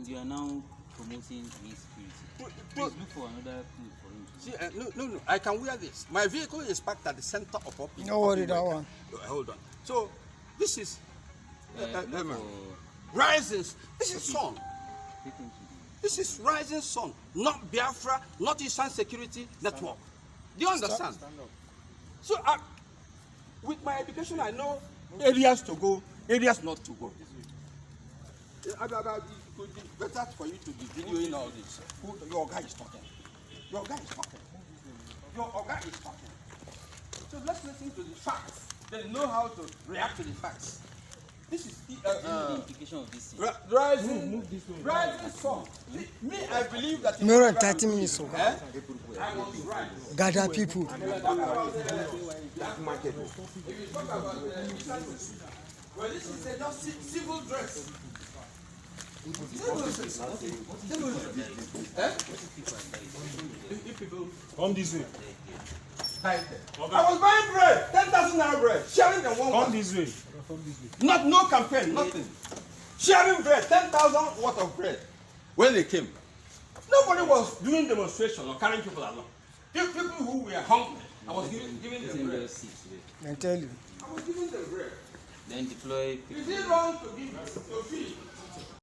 you are now promoting insecurity. Please look for another clothes for him. See, no, I can wear this. My vehicle is parked at the center of Opi. No worry, that one. Hold on. So, this is rising. This is sun. This is rising sun, not Biafra, not Eastern Security Network. Do you understand? Stand up. So, with my education, I know areas to go, areas not to go. It could be better for you to be videoing all this. Your guy is talking. Your guy is talking. Your guy is talking. So let's listen to the facts. They know how to react to the facts. This is the implication of this. rising sun. Me, I believe that. More than 30 minutes. I was right. Gather people. If you talk about well, this is just civil dress. Come this way. I was buying bread, 10,000 naira bread, sharing them one. Come this way. No campaign, nothing. Sharing bread, 10,000 worth of bread. When they came, nobody was doing demonstration or carrying people along. People who were hungry, I was giving them bread. I tell you. I was giving them bread. Then deploy. Is it wrong to give to feed?